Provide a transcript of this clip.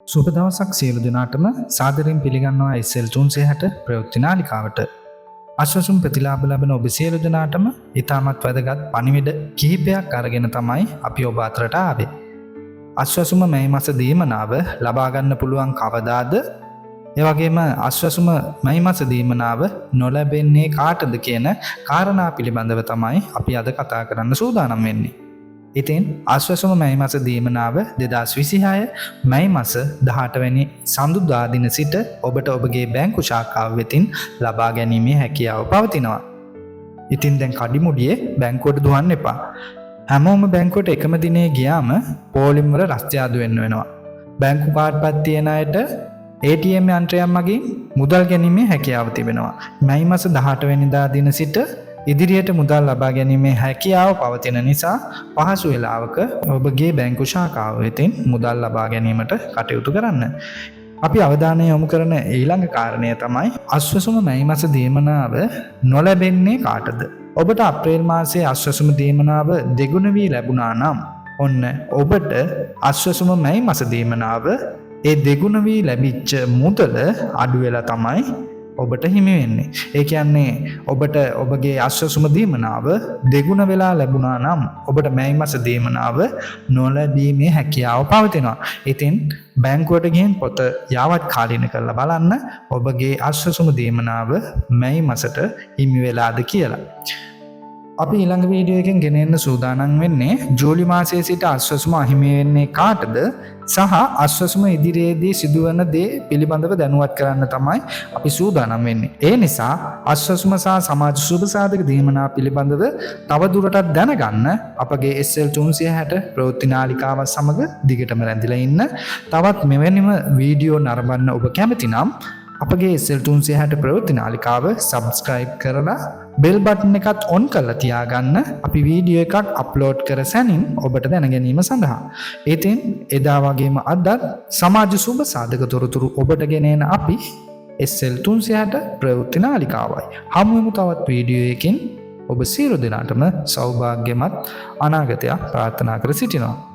සුබ දවසක් සියලු දෙනාටම සාදරයෙන් පිළිගන්නවා SL 360 ප්‍රවෘත්ති නාලිකාවට. අශ්වසුම් ප්‍රතිලාභ ලබන ඔබ සියලු දෙනාටම ඉතාමත් වැදගත් පණිවිඩ කිහිපයක් අරගෙන තමයි අපි ඔබ අතරට ආවේ. අශ්වසුම මේ මාස දීමනාව ලබා ගන්න පුළුවන් කවදාද? ඒ වගේම අශ්වසුම මේ මාස දීමනාව නොලැබෙන්නේ කාටද කියන කාරණා පිළිබඳව තමයි අපි අද කතා කරන්න සූදානම් වෙන්නේ. ඉතින් අශ්වසුම මැයි මස දීමනාව 2026 මැයි මස 18 වැනි සඳුදා දින සිට ඔබට ඔබගේ බැංකු ශාඛාව වෙතින් ලබා ගැනීමේ හැකියාව පවතිනවා. ඉතින් දැන් කඩිමුඩියේ බැංකුවට දුවන්න එපා. හැමෝම බැංකුවට එකම දිනේ ගියාම පෝලිම් වල රස්තියාදු වෙන්න වෙනවා. බැංකු කාඩ්පත් තියන අයට ATM යන්ත්‍රයක් මගින් මුදල් ගැනීමේ හැකියාව තිබෙනවා. මැයි මස 18 වෙනිදා දින සිට ඉදිරියට මුදල් ලබා ගැනීමේ හැකියාව පවතින නිසා පහසු වේලාවක ඔබගේ බැංකු ශාඛාව වෙතින් මුදල් ලබා ගැනීමට කටයුතු කරන්න. අපි අවධානය යොමු කරන ඊළඟ කාරණය තමයි අශ්වසුම මැයි මාස දීමනාව නොලැබෙන්නේ කාටද? ඔබට අප්‍රේල් මාසයේ අශ්වසුම දීමනාව දෙගුණ වී ලැබුණා නම් ඔන්න ඔබට අශ්වසුම මැයි මාස දීමනාව ඒ දෙගුණ වී ලැබිච්ච මුදල අඩු වෙලා තමයි ඔබට හිමි වෙන්නේ. ඒ කියන්නේ ඔබට ඔබගේ අශ්වසුම දීමනාව දෙගුණ වෙලා ලැබුණා නම් ඔබට මැයි මාස දීමනාව නොලැබීමේ හැකියාව පවතිනවා. ඉතින් බැංකුවට ගිහින් පොත යාවත් කාලීන කරලා බලන්න ඔබගේ අශ්වසුම දීමනාව මැයි මාසට හිමි වෙලාද කියලා. අපි ඊළඟ වීඩියෝ එකෙන් ගෙන එන්න සූදානම් වෙන්නේ ජූලි මාසයේ සිට අශ්වසුම අහිමි වෙන්නේ කාටද සහ අශ්වසුම ඉදිරියේදී සිදුවන දේ පිළිබඳව දැනුවත් කරන්න තමයි අපි සූදානම් වෙන්නේ. ඒ නිසා අශ්වසුම සහ සමාජ සුබ සාධක දීමනා පිළිබඳව තව දුරටත් දැනගන්න අපගේ SL 360 ප්‍රවෘත්ති නාලිකාව සමග දිගටම රැඳිලා ඉන්න. තවත් මෙවැනිම වීඩියෝ නරඹන්න ඔබ කැමති නම් අපගේ SL 360 ප්‍රවෘත්ති නාලිකාව සබ්ස්ක්‍රයිබ් කරලා බෙල් බටන් එකත් ඔන් කරලා තියාගන්න. අපි වීඩියෝ එකක් අප්ලෝඩ් කර සැනින් ඔබට දැන ගැනීම සඳහා. ඉතින් එදා වගේම අදත් සමාජ සුබ සාධක තොරතුරු ඔබට ගෙන එන අපි SL 360 ප්‍රවෘත්ති නාලිකාවයි. හමු වෙමු තවත් වීඩියෝ එකකින්. ඔබ සියලු දෙනාටම සෞභාග්‍යමත් අනාගතයක් ප්‍රාර්ථනා කර සිටිනවා.